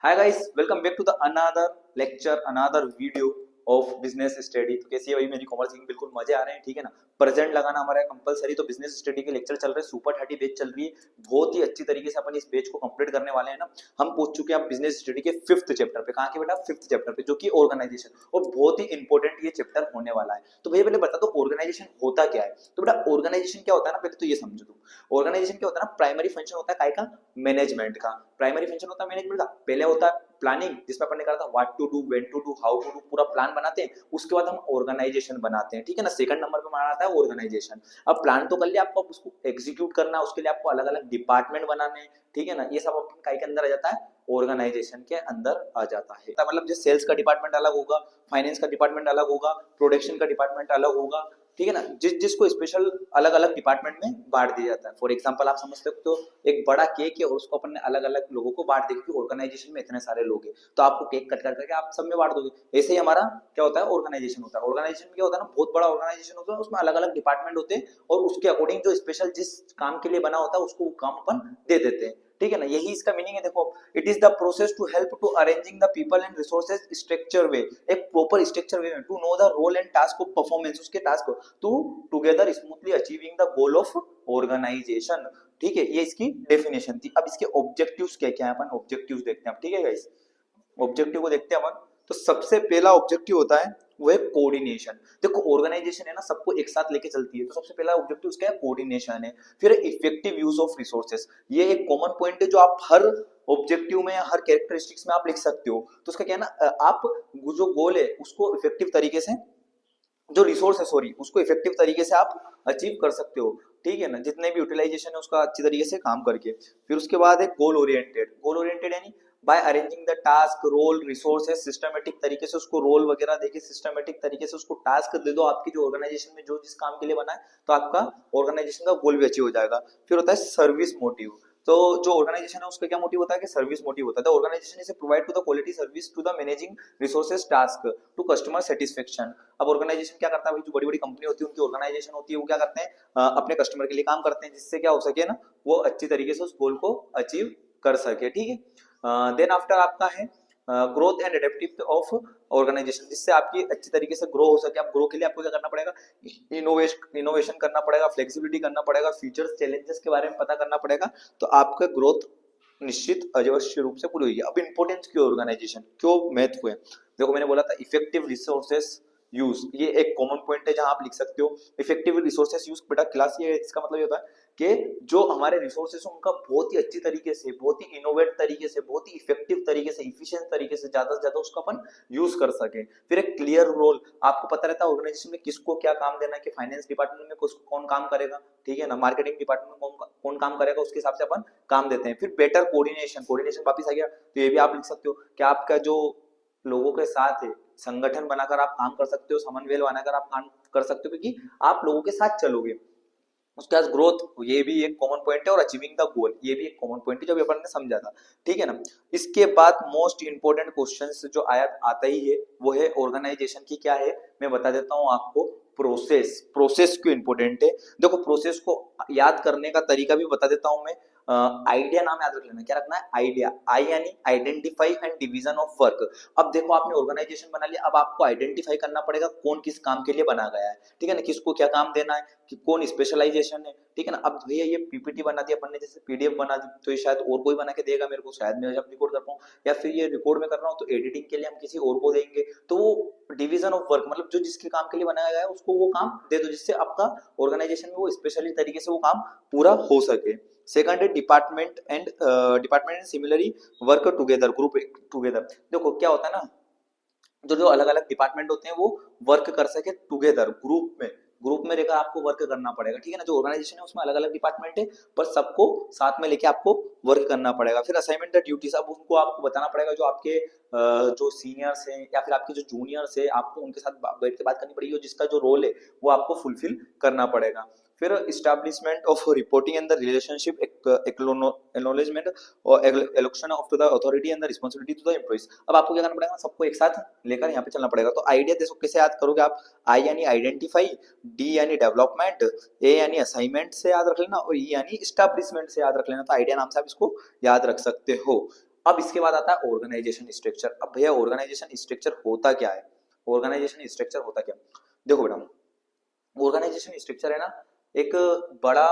Hi guys, welcome back to the another lecture, another video of business study. तो कैसी है भाई मेरी कॉमर्स की बिल्कुल मजे आ रहे हैं, ठीक है ना। प्रेजेंट लगाना हमारा कंपलसरी। तो बिजनेस स्टडी के लेक्चर चल रहे हैं, सुपर 30 बैच चल रही है। बहुत ही अच्छी तरीके से अपन इस बैच को कंप्लीट करने वाले हैं ना। हम पहुंच चुके हैं बिजनेस स्टडी के 5th चैप्टर पे। कहाँ के बेटा? 5th चैप्टर पे, जो कि ऑर्गेनाइजेशन, और बहुत ही इंपॉर्टेंट ये चैप्टर होने वाला है। तो भैया पहले बता दो ऑर्गेनाइजेशन होता क्या है। तो बेटा ऑर्गेनाइजेशन क्या होता है ना, पहले तो ये समझो तुम। ऑर्गेनाइजेशन क्या होता है ना, प्राइमरी फंक्शन होता है काय का? मैनेजमेंट का। प्राइमरी फंक्शन होता है मैनेजमेंट का। पहले होता है प्लानिंग, जिसमें अपन ने कहा था what to do, when to do, how to do, पूरा प्लान बनाते हैं। उसके बाद हम ऑर्गेनाइजेशन बनाते हैं, ठीक है ना। सेकंड नंबर पे हमारा आता है ऑर्गेनाइजेशन। अब प्लान तो कर लिया आपको, अब उसको एग्जीक्यूट करना है, उसके लिए आपको अलग अलग डिपार्टमेंट बनाने हैं, ठीक है ना। ये सब अपन काय के अंदर आ जाता है? ऑर्गेनाइजेशन के अंदर आ जाता है। मतलब जो सेल्स का डिपार्टमेंट अलग होगा, फाइनेंस का डिपार्टमेंट अलग होगा, प्रोडक्शन का डिपार्टमेंट अलग होगा, ठीक है ना। जिसको स्पेशल अलग अलग डिपार्टमेंट में बांट दिया जाता है। फॉर एग्जांपल आप समझ सकते हो, एक बड़ा केक है और उसको अपन ने अलग अलग लोगों को बांट दिया, क्योंकि ऑर्गेनाइजेशन में इतने सारे लोग हैं, तो आपको केक कट कर करके आप सब में बांट दोगे। ऐसे ही हमारा क्या होता है? ऑर्गेनाइजेशन होता है। ऑर्गेनाइजेशन में क्या होता है ना, बहुत बड़ा ऑर्गेनाइजेशन होता है, उसमें अलग अलग डिपार्टमेंट होते हैं, और उसके अकॉर्डिंग जो स्पेशल जिस काम के लिए बना होता है उसको वो काम अपन दे देते हैं, ठीक है ना। यही इसका मीनिंग है। देखो, it is the process to help to arranging the people and resources structure way, एक प्रॉपर स्ट्रक्चर वे में, to know the role and task of performance, उसके टास्क को, to together smoothly achieving the goal of organisation, ठीक है। ये इसकी definition थी। अब इसके ऑब्जेक्टिव्स क्या क्या है, अपन ऑब्जेक्टिव्स देखते हैं, ठीक है गाइस। ऑब्जेक्टिव को देखते हैं अपन। तो सबसे पहला ऑब्जेक्टिव होता है वो है कोऑर्डिनेशन। देखो ऑर्गेनाइजेशन है ना, सबको एक साथ लेके चलती है, तो सबसे पहला ऑब्जेक्टिव उसका है कोऑर्डिनेशन है। फिर इफेक्टिव यूज ऑफ रिसोर्सेस, ये एक कॉमन पॉइंट है जो आप हर ऑब्जेक्टिव में, हर कैरेक्टरिस्टिक्स में आप लिख सकते हो। तो उसका क्या है ना, आप जो गोल है उसको इफेक्टिव तरीके से, जो रिसोर्स है सॉरी, उसको इफेक्टिव तरीके से आप अचीव कर सकते हो, ठीक है ना। जितने भी यूटिलाइजेशन है उसका अच्छी तरीके से काम करके। फिर उसके बाद है गोल ओरिएंटेड। गोल ओरिएंटेड यानी by arranging the task, role, resources systematic तरीके से, उसको रोल वगैरह देके सिस्टमेटिक तरीके से उसको टास्क दे दो आपकी जो ऑर्गेनाइजेशन में जो जिस काम के लिए बना है, तो आपका ऑर्गेनाइजेशन का गोल भी अचीव हो जाएगा। फिर होता है सर्विस मोटिव। तो जो ऑर्गेनाइजेशन है उसका क्या मोटिव होता है कि सर्विस मोटिव होता है। The organization is provide to the quality service to the managing resources task to customer satisfaction. अब ऑर्गेनाइजेशन क्या करता है भाई, जो बड़ी बड़ी कंपनी होती है उनकी ऑर्गेनाइजेशन होती है, वो क्या करते हैं, अपने कस्टमर के लिए काम करते हैं, जिससे क्या हो सके ना, वो अच्छी तरीके से उस गोल को अचीव कर सके, ठीक है। देन आफ्टर आपका है growth and adaptive of organization, जिससे आपकी अच्छी तरीके से ग्रो हो सके। आप ग्रो के लिए आपको क्या करना पड़ेगा, इनोवेशन करना पड़ेगा, फ्लेक्सिबिलिटी करना पड़ेगा, फीचर्स चैलेंजेस के बारे में पता करना पड़ेगा, तो आपका ग्रोथ निश्चित अवश्य रूप से पूरी होगी। अब इंपोर्टेंस क्यों ऑर्गेनाइजेशन, क्यों महत्व है, देखो मैंने बोला था इफेक्टिव रिसोर्सेस यूज, ये एक कॉमन पॉइंट है जहां आप लिख सकते हो इफेक्टिव रिसोर्सेस यूज। बेटा क्लास ये इसका मतलब ये होता है कि जो हमारे रिसोर्सेस उनका बहुत ही अच्छी तरीके से, बहुत ही इनोवेट तरीके से, बहुत ही इफेक्टिव तरीके से, इफिशिएंट तरीके से ज्यादा से ज्यादा उसको अपन यूज कर सके। फिर एक क्लियर रोल, आपको पता रहता है ऑर्गेनाइजेशन में किसको क्या काम देना है, कि फाइनेंस डिपार्टमेंट में कौन काम करेगा, ठीक है ना, मार्केटिंग डिपार्टमेंट में कौन काम करेगा, उसके हिसाब से अपन काम देते हैं। फिर बेटर कोऑर्डिनेशन, कोऑर्डिनेशन वापस आ गया, तो ये भी आप लिख सकते हो कि आपका जो लोगों के साथ है, संगठन बनाकर आप काम कर सकते हो, समन्वय बनाकर आप काम कर सकते हो, क्योंकि आप लोगों के साथ चलोगे। उसके बाद ग्रोथ, ये भी एक कॉमन पॉइंट है, और अचीविंग द गोल, ये भी एक कॉमन पॉइंट है जो अपन ने समझा था, ठीक है ना। इसके बाद मोस्ट इंपोर्टेंट क्वेश्चन जो आया आता ही है, वो है ऑर्गेनाइजेशन की क्या है, मैं बता देता हूँ आपको। प्रोसेस, प्रोसेस क्यों इंपोर्टेंट है, देखो प्रोसेस को याद करने का तरीका भी बता देता हूं मैं। आइडिया नाम याद रख लेना, क्या रखना है, आइडिया, आई यानी identify and division of work. अब देखो आपने ऑर्गेनाइजेशन बना लिया, अब आपको आइडेंटिफाई करना पड़ेगा कौन किस काम के लिए बना गया है, ठीक है ना, किसको क्या काम देना है, कि कौन स्पेशलाइजेशन है, ठीक है ना। अब भैया ये पीपीटी बना दिया अपन ने, जैसे पीडीएफ बना दी, तो ये शायद और कोई बना के देगा मेरे को, शायद मैं जब रिकॉर्ड कर पाऊँ, या फिर ये रिकॉर्ड में कर रहा हूँ तो एडिटिंग के लिए हम किसी और को देंगे। तो वो डिवीजन ऑफ वर्क मतलब जो जिसके काम के लिए बनाया गया है उसको वो काम दे दो, जिससे आपका ऑर्गेनाइजेशन में वो स्पेशली तरीके से वो काम पूरा हो सके। सेकंड है department and similarly work together, group together. देखो क्या होता है ना, जो जो अलग अलग डिपार्टमेंट होते हैं वो वर्क कर सके टुगेदर, ग्रुप में रहकर आपको वर्क करना पड़ेगा, ठीक है ना। जो ऑर्गेनाइजेशन है उसमें अलग अलग डिपार्टमेंट है, पर सबको साथ में लेके आपको वर्क कररना पड़ेगा। फिर असाइनमेंट द ड्यूटीज, अब उनको आपको बताना पड़ेगा, जो आपके जो सीनियर्स हैं या फिर आपके जो जूनियर्स है, आपको उनके साथ बैठ के बात करनी पड़ेगी, और जिसका जो रोल है वो आपको फुलफिल करना पड़ेगा। फिर establishment of reporting and the relationship acknowledgement और allocation of to the authority and the responsibility to the employees. अब आपको क्या करना पड़ेगा, सबको एक साथ लेकर यहाँ पे चलना पड़ेगा। तो आइडिया देखो कैसे याद करोगे आप, आई यानी आइडेंटिफाई, डी यानी डेवलपमेंट, ए यानी असाइनमेंट से याद रख लेना, और ई यानी इस्टेब्लिशमेंट से याद रख लेना। तो आइडिया नाम से आप इसको याद रख सकते हो। अब इसके बाद आता है ऑर्गेनाइजेशन स्ट्रक्चर। अब भैया ऑर्गेनाइजेशन स्ट्रक्चर होता क्या है, ऑर्गेनाइजेशन स्ट्रक्चर होता क्या, देखो बेटा ऑर्गेनाइजेशन स्ट्रक्चर है ना एक बड़ा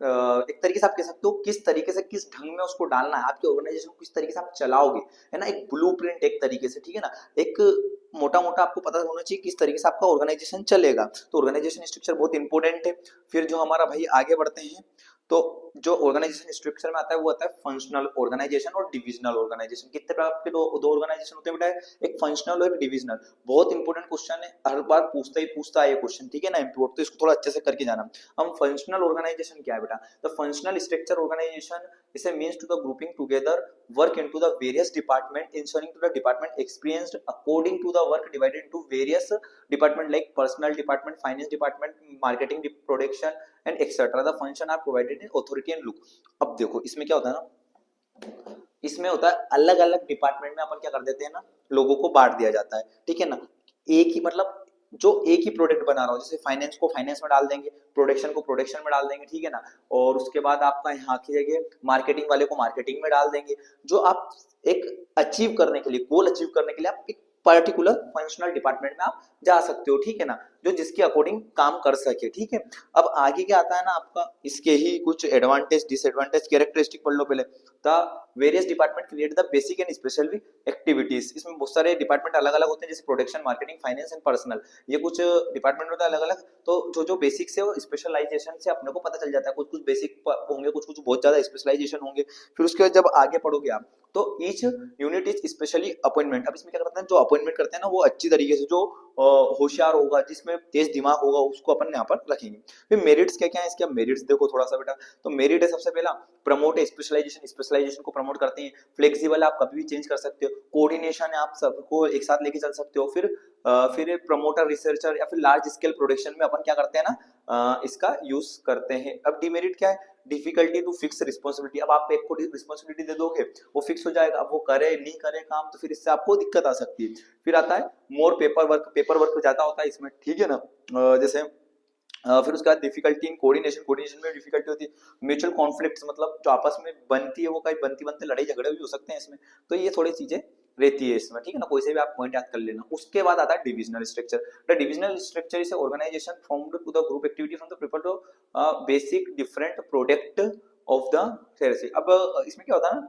एक तरीके से आप कह सकते हो किस तरीके से किस ढंग में उसको डालना है, आपके ऑर्गेनाइजेशन को किस तरीके से आप चलाओगे, है ना, एक ब्लूप्रिंट एक तरीके से, ठीक है ना, एक मोटा मोटा आपको पता होना चाहिए किस तरीके से आपका ऑर्गेनाइजेशन चलेगा। तो ऑर्गेनाइजेशन स्ट्रक्चर बहुत इंपॉर्टेंट है। फिर जो हमारा भाई आगे बढ़ते हैं, तो जो ऑर्गेनाइजेशन स्ट्रक्चर में आता है वो आता है फंक्शनल ऑर्गेनाइजेशन और डिविजनल ऑर्गेनाइजेशन। कितने प्रकार के दो ऑर्गेनाइजेशन होते हैं बेटा, एक फंक्शनल और एक डिविजनल। बहुत इंपॉर्टेंट क्वेश्चन है, हर बार पूछता है ये क्वेश्चन, ठीक है ना, इंपोर्ट, तो इसको थोड़ा अच्छे से करके जाना। हम फंक्शनल ऑर्गेनाइजेशन क्या है बेटा, द फंक्शनल स्ट्रक्चर ऑर्गेनाइजेशन इसे means to the grouping together work into the various department insuring to the department experienced according to the work divided into various department like personal department, finance department, marketing, production and etcetera. The function are provided in authority and look. अब देखो इसमें क्या होता है ना, इसमें होता है अलग अलग डिपार्टमेंट में अपन क्या कर देते हैं ना, लोगों को बांट दिया जाता है, ठीक है ना, एक ही मतलब जो एक ही प्रोडक्ट बना रहा हो, जैसे फाइनेंस को फाइनेंस में डाल देंगे, प्रोडक्शन को प्रोडक्शन में डाल देंगे, ठीक है ना, और उसके बाद आपका यहाँ की जगह मार्केटिंग वाले को मार्केटिंग में डाल देंगे। जो आप एक अचीव करने के लिए, गोल अचीव करने के लिए आप एक पर्टिकुलर फंक्शनल डिपार्टमेंट में आप जा सकते हो, ठीक है ना, जो जिसके अकॉर्डिंग काम कर सके, ठीक है। अब आगे क्या आता है ना आपका, इसके ही कुछ एडवांटेज डिसएडवांटेज कैरेक्टरिस्टिक पढ़ लो पहले। The various department create the basic and special activities. इसमें बहुत सारे डिपार्टमेंट अलग अलग होते हैं, जैसे production, marketing, finance and personal, ये कुछ डिपार्टमेंट होता है अलग अलग। तो जो जो बेसिक से वो स्पेशलाइजेशन से अपने को पता चल जाता है, कुछ कुछ बेसिक होंगे, कुछ कुछ बहुत ज्यादा स्पेशलाइजेशन होंगे। फिर उसके बाद जब आगे पढ़ोगे आप, तो each unit is specially appointment. अब इसमें क्या करते हैं, जो अपॉइंटमेंट करते हैं ना वो अच्छी तरीके से, जो होशियार होगा, जिसमें तेज दिमाग होगा, उसको अपन यहाँ पर रखेंगे। फिर मेरिट्स क्या क्या है इसके, मेरिट्स देखो थोड़ा सा बेटा। तो मेरिट है सबसे पहला प्रमोट स्पेशलाइजेशन, स्पेशलाइजेशन को प्रमोट करते हैं। फ्लेक्सिबल, आप कभी भी चेंज कर सकते हो। कोऑर्डिनेशन है, आप सबको एक साथ लेके चल सकते हो। फिर प्रमोटर, रिसर्चर या फिर लार्ज स्केल प्रोडक्शन में अपन क्या करते हैं ना, इसका यूज करते हैं। अब डिमेरिट क्या है, डिफिकल्टी टू फिक्स रिस्पॉन्सिबिलिटी। अब आप एक को रिस्पॉन्सिबिलिटी दे दोगे, वो फिक्स हो जाएगा, अब वो करे नहीं करे काम, तो फिर इससे आपको दिक्कत आ सकती है। फिर आता है मोर पेपर वर्क ज्यादा होता है इसमें, ठीक है ना, जैसे फिर उसके बाद डिफिकल्टी इन कोऑर्डिनेशन, कोऑर्डिनेशन में डिफिकल्टी होती है। म्यूचुअल कॉन्फ्लिक्ट्स, मतलब जो आपस में बनती है वो कहीं बनती बनते लड़ाई झगड़े भी हो सकते हैं इसमें, तो ये थोड़ी चीजें रहती है इसमें, ठीक है ना, कोई से भी आप पॉइंट याद कर लेना। उसके बाद आता है divisional structure. The divisional structure is organization formed to the group activity from the people to basic different product of the थेरेसी। अब इसमें क्या होता है ना,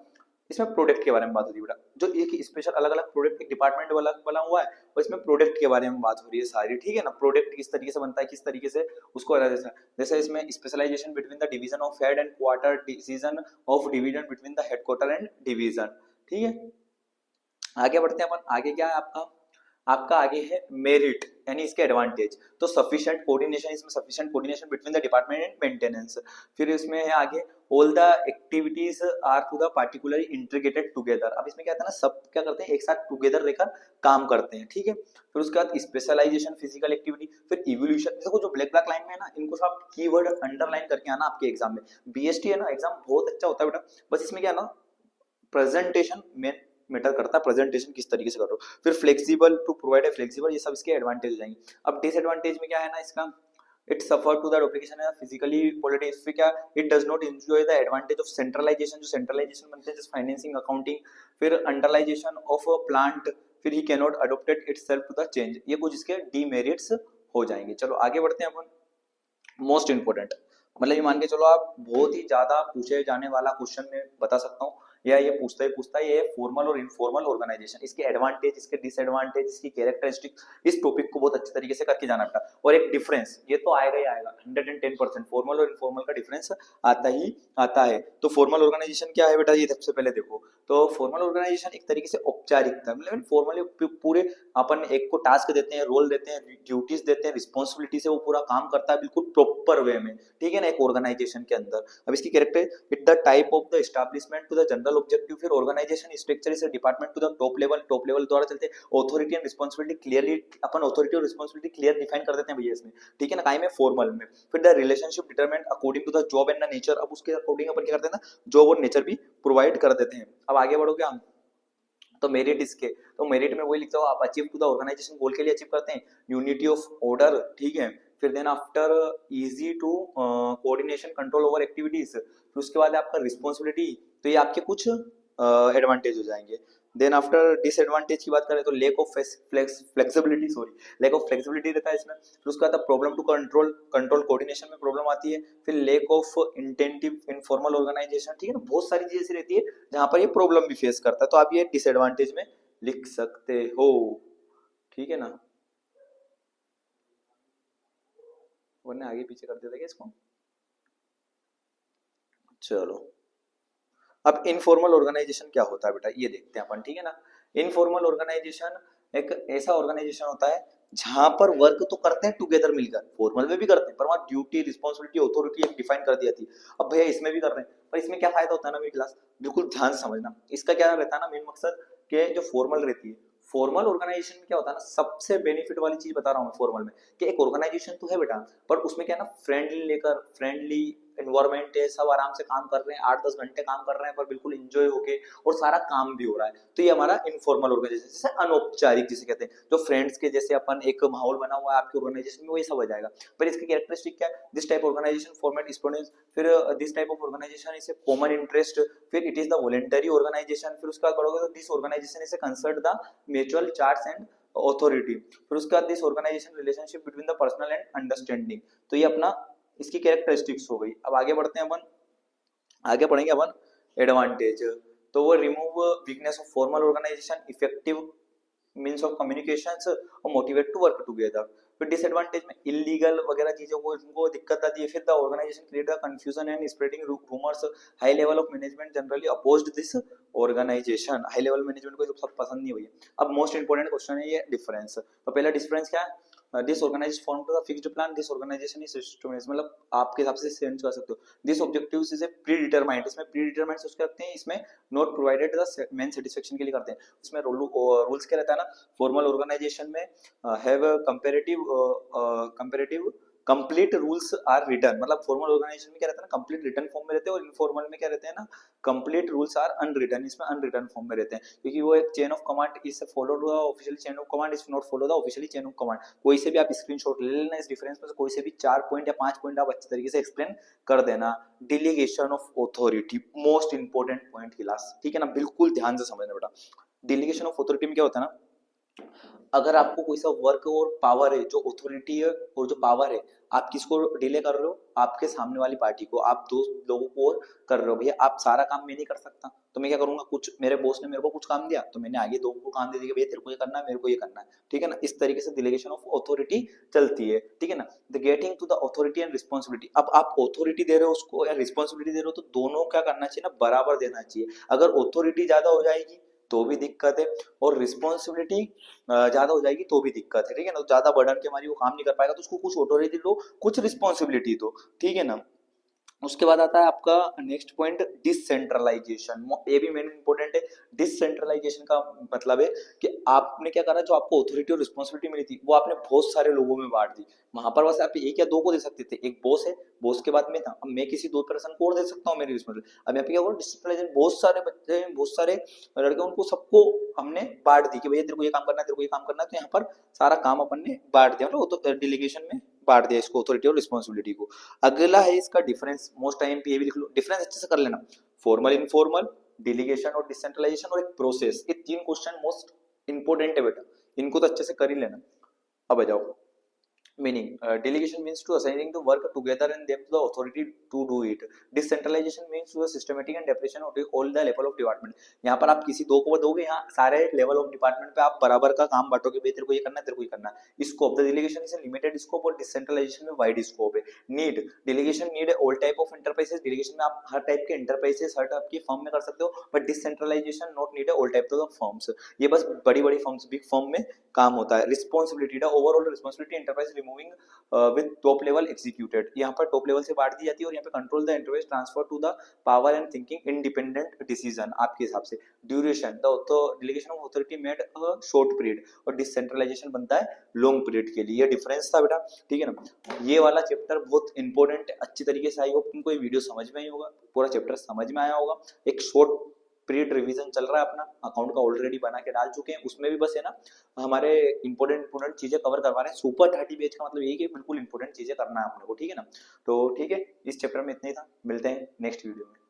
इसमें प्रोडक्ट के बारे में बात होती है बेटा, जो एक स्पेशल अलग अलग प्रोडक्ट एक डिपार्टमेंट वाला बना हुआ है, और इसमें प्रोडक्ट के बारे में बात हो रही है सारी, ठीक है ना, प्रोडक्ट किस तरीके से बनता है, किस तरीके से उसको जैसे इसमें specialization between the division of head and quarter, decision of division between the headquarter and division, ठीक है। आगे बढ़ते हैं अपन, आगे क्या है आपका, आपका आगे है मेरिट यानी इसके एडवांटेज। तो सफिशिएंट कोऑर्डिनेशन, इसमें sufficient coordination between the department and maintenance. फिर इसमें है आगे all the activities are to the particularly integrated together. अब इसमें क्या आता है ना, सब क्या करते हैं, एक साथ टुगेदर रहकर काम करते हैं, ठीक है। फिर उसके बाद स्पेशलाइजेशन, फिजिकल एक्टिविटी, फिर इवोल्यूशन। देखो जो ब्लैक ब्लैक लाइन में है ना, इनको सब कीवर्ड अंडरलाइन करके आना आपके एग्जाम में। बीएसटी है ना एग्जाम बहुत अच्छा होता है बेटा, बस इसमें क्या है ना, प्रेजेंटेशन में मैटर करता है, प्रेजेंटेशन किस तरीके से कर रहे हो। फिर flexible, to provide a flexible, ये सब इसके एडवांटेज जाएंगे। अब डिसएडवांटेज में क्या है ना इसका, it suffer to the application है फिजिकली पॉलिटिक्स, फिर क्या, it does not enjoy the advantage of centralization, जो सेंट्रलाइजेशन बनते हैं जैसे फाइनेंसिंग, अकाउंटिंग। फिर अंडरलाइजेशन ऑफ अ प्लांट, फिर he can not adopted itself to the change, ये कुछ इसके डीमेरिट्स हो जाएंगे। चलो आगे बढ़ते हैं अपन। मोस्ट इंपोर्टेंट, मतलब ये मान के चलो आप बहुत ही ज्यादा पूछे जाने वाला क्वेश्चन में बता सकता हूँ, या ये पूछता है ये फॉर्मल और इनफॉर्मल ऑर्गेनाइजेशन, इसके एडवांटेज, इसके डिसएडवांटेज, इसकी कैरेक्टरिस्टिक, इस टॉपिक को बहुत अच्छे तरीके से करके जाना पड़ता। और एक डिफरेंस, ये तो आएगा ही आएगा, 110% फॉर्मल और इनफॉर्मल का डिफरेंस आता ही आता है। तो फॉर्मल ऑर्गेनाइजेशन क्या है बेटा, ये सबसे पहले देखो, तो फॉर्मल ऑर्गेनाइजेशन एक तरीके से औपचारिकता, मतलब फॉर्मली पूरे अपन एक को टास्क देते हैं, रोल देते हैं, ड्यूटीज देते हैं, रिस्पॉन्सिबिलिटी से वो पूरा काम करता है बिल्कुल प्रॉपर वे में, ठीक है ना, एक ऑर्गेनाइजेशन के अंदर। अब इसकी character, it the type of the establishment to the general objective. फिर organisation structure is department to the top level द्वारा चलते हैं। ऑथोरिटी एंड रिस्पॉन्सिबिलिटी क्लियरली, अपन ऑथोरिटी और रिस्पॉन्सिबिलिटी क्लियर डिफाइन कर देते हैं भैया इसमें, ठीक है ना, काई में फॉर्मल में। फिर the relationship determined according to the job and the nature, अब उसके अकॉर्डिंग अपन क्या करते हैं ना, जॉब और नेचर भी प्रोवाइड कर देते हैं। अब आगे बढ़ोगे हम, तो मेरिट इसके, तो मेरिट में वही लिखता हूँ, आप अचीव टू द ऑर्गेनाइजेशन गोल के लिए अचीव करते हैं, यूनिटी ऑफ ऑर्डर, ठीक है। फिर then after easy to coordination control over activities. फिर उसके बाद आपका रिस्पॉन्सिबिलिटी, तो ये आपके कुछ एडवांटेज हो जाएंगे। देन आफ्टर डिसएडवांटेज की बात करें तो lake of flexibility, sorry, lake of flexibility रहता है इसमें। फिर उसका आता है प्रॉब्लम टू कंट्रोल कोऑर्डिनेशन में प्रॉब्लम आती है। फिर लेक ऑफ इंटेंटिव इनफॉर्मल ऑर्गेनाइजेशन, ठीक है ना, बहुत सारी चीजें ऐसी रहती है जहां पर ये प्रॉब्लम भी फेस करता है, तो आप ये डिसएडवांटेज में लिख सकते हो, ठीक है ना, वरना आगे पीछे कर देते क्या इसको। चलो, अब इनफॉर्मल ऑर्गेनाइजेशन क्या होता है बेटा, ये देखते हैं अपन, ठीक है ना। इनफॉर्मल ऑर्गेनाइजेशन एक ऐसा ऑर्गेनाइजेशन होता है जहां पर वर्क तो करते हैं टुगेदर मिलकर, फॉर्मल में भी करते हैं, पर वहां ड्यूटी, रिस्पॉन्सिबिलिटी, अथॉरिटी एक डिफाइन कर दी जाती है। अब भैया इसमें भी कर रहे हैं, पर इसमें क्या फायदा होता है ना मिडिल क्लास, बिल्कुल ध्यान से समझना। इसका क्या रहता है ना मेन मकसद, कि जो फॉर्मल रहती है, फॉर्मल ऑर्गेनाइजेशन में क्या होता है ना, सबसे बेनिफिट वाली चीज बता रहा हूँ फॉर्मल में, कि एक ऑर्गेनाइजेशन तो है बेटा, पर उसमें क्या है ना, फ्रेंडली लेकर, फ्रेंडली एनवायरमेंट है, सब आराम से काम कर रहे हैं, 8-10 घंटे काम कर रहे हैं, पर बिल्कुल इंजॉय होके, और सारा काम भी हो रहा है, तो ये हमारा इनफॉर्मल ऑर्गेनाइजेशन, जैसे अनौपचारिक जिसे कहते हैं, जो फ्रेंड्स के जैसे अपन एक माहौल बना हुआ है आपके ऑर्गेनाइजेशन में, वही सब हो जाएगा। पर इसकी कैरेक्टरिस्टिक क्या है, this type organisation format students, फिर this type of organisation is a common interest, फिर it is the voluntary organisation, फिर उसका करोगे तो this organisation is concert the mutual charts and authority, फिर उसके बाद this organisation relationship between the personal and understanding, तो ये अपना इसकी कैरेक्टरिस्टिक्स हो गई। अब आगे बढ़ते हैं अपन, आगे पढ़ेंगे अपन एडवांटेज, तो वो remove weakness of formal organization, effective means of communications और मोटिवेट टू वर्क टुगेदर। फिर डिसएडवांटेज में इलीगल वगैरह चीजों को इनको दिक्कत आती है, फिर the organization create the confusion and spreading rumours, high level of management generally opposed this organization, high level management को सब पसंद नहीं हुई है। अब मोस्ट इंपोर्टेंट क्वेश्चन है ये डिफरेंस, तो पहला डिफरेंस क्या है, this organization form to the fixed plan, this organisation is systematic, मतलब आपके हिसाब से चेंज कर सकते हो। This objectives is a predetermined, इसमें प्री डिटरमाइंड सोच के रखते हैं, इसमें not provided the main satisfaction के लिए करते हैं। इसमें रूल्स क्या रहता है ना, फॉर्मल ऑर्गेनाइजेशन में have comparative complete rules are written, मतलब फॉर्मल ऑर्गेनाइजेशन में क्या रहता है ना, कंप्लीट रिटन फॉर्म में रहते हैं, और इनफॉर्मल में क्या रहते हैं ना, कंप्लीट रूल्स आर अनरिटन, इसमें अनरिटन फॉर्म में रहते हैं, क्योंकि वो एक chain of command is followed the official chain of command is not follow the officially chain of command. कोई से भी आप स्क्रीनशॉट ले लेना इस डिफरेंस में से, कोई से भी 4 पॉइंट या 5 पॉइंट आप अच्छे तरीके से एक्सप्लेन कर देना। Delegation of authority most important point class, ठीक है ना, बिल्कुल ध्यान से समझना बेटा। डिलीगेशन ऑफ ऑथोरिटी में क्या होता है ना, अगर आपको कोई सा वर्क और पावर है, जो अथॉरिटी है और जो पावर है, आप किसको डिले कर रहे हो, आपके सामने वाली पार्टी को, आप दो लोगों को और कर रहे हो, भैया आप सारा काम मैं नहीं कर सकता, तो मैं क्या करूंगा, कुछ मेरे बॉस ने मेरे को कुछ काम दिया, तो मैंने आगे दो को काम दे दिया, भैया तेरे को ये करना है, मेरे को ये करना है, ठीक है ना, इस तरीके से डिलीगेशन ऑफ अथॉरिटी चलती है, ठीक है ना। The getting to the authority and responsibility, अब आप अथॉरिटी दे रहे हो उसको या रिस्पॉन्सिबिलिटी दे रहे हो, तो दोनों क्या करना चाहिए ना, बराबर देना चाहिए। अगर अथॉरिटी ज्यादा हो जाएगी तो भी दिक्कत है, और रिस्पॉन्सिबिलिटी ज्यादा हो जाएगी तो भी दिक्कत है, ठीक है ना, तो ज्यादा बर्डन के मारी वो काम नहीं कर पाएगा, तो उसको कुछ ऑथोरिटी दो, कुछ रिस्पॉन्सिबिलिटी दो, ठीक है ना। उसके बाद आता है आपका नेक्स्ट पॉइंट, डिसेंट्रलाइजेशन, ये भी मेन इंपॉर्टेंट है। डिसेंट्रलाइजेशन का मतलब है कि आपने क्या करा, जो आपको अथॉरिटी और रिस्पॉन्सिबिलिटी मिली थी वो आपने बहुत सारे लोगों में बांट दी, वहां पर बस आप एक या दो को दे सकते थे, एक बॉस है, बॉस के बाद मैं था, अब मैं किसी दो पर्सन को और दे सकता हूँ मेरी रिस्पॉन्सिबिलिटी। अब यहाँ पे क्या हुआ, डिसेंट्रलाइजेशन, बहुत सारे बच्चे, बहुत सारे लड़के, उनको सबको हमने बांट दी कि भैया तेरे को ये काम करना है, तेरे को ये काम करना है, तो यहाँ पर सारा काम अपन ने बांट दिया, मतलब वो तो डिलीगेशन में बांट दिया इसको, अथॉरिटी और रिस्पॉन्सिबिलिटी को। अगला है इसका डिफरेंस, मोस्ट टाइम पे ये भी लिख लो, डिफरेंस अच्छे से कर लेना, फॉर्मल इनफॉर्मल, डिलीगेशन और डिसेंट्रलाइजेशन, और एक प्रोसेस, ये 3 क्वेश्चन मोस्ट इंपोर्टेंट है बेटा, इनको तो अच्छे से कर ही लेना। अब आ जाओ meaning, delegation means to assigning the work together and them to the authority to do it. Decentralization means to the systematic and delegation of all the level of department. यहाँ पर आप किसी दो को दोगे, यहाँ सारे लेवल ऑफ डिपार्टमेंट पे आप बराबर का काम बांटोगे, भाई तेरे को ये करना है, तेरे को ये करना है। Scope, the delegation is limited scope और डिसेंट्रलाइजेशन में वाइड स्कोप है। Need, delegation need all type of enterprises, delegation में आप हर टाइप के एंटरप्राइजेस, हर टाइप की फर्म में कर सकते हो, but decentralisation not need all type of firms, ये बस बड़ी बड़ी फर्म्स, बिग फर्म में काम होता है। Responsibility, the overall responsibility enterprise removing with top level executed, यहाँ पर टॉप लेवल से बांट दी जाती है, और यहाँ पे control the enterprise transfer to the power and thinking independent decision आपके हिसाब से। Duration, the delegation of authority made a short period, और डिसेंट्रलाइजेशन बनता है लॉन्ग पीरियड के लिए, ये डिफरेंस था बेटा, ठीक है ना। ये वाला चैप्टर बहुत इंपॉर्टेंट है, अच्छी तरीके से आई होप तुमको ये वीडियो समझ में आई होगा, पूरा चैप्टर समझ में आया होगा। एक शॉर्ट पीरियड रिवीजन चल रहा है अपना, अकाउंट का ऑलरेडी बना के डाल चुके हैं, उसमें भी बस है ना हमारे इंपॉर्टेंट चीजें कवर करवा रहे हैं। सुपर 30 पेज का मतलब यही कि बिल्कुल इंपॉर्टेंट चीजें करना है अपने को, ठीक है ना। तो ठीक है, इस चैप्टर में इतना ही था, मिलते हैं नेक्स्ट वीडियो में।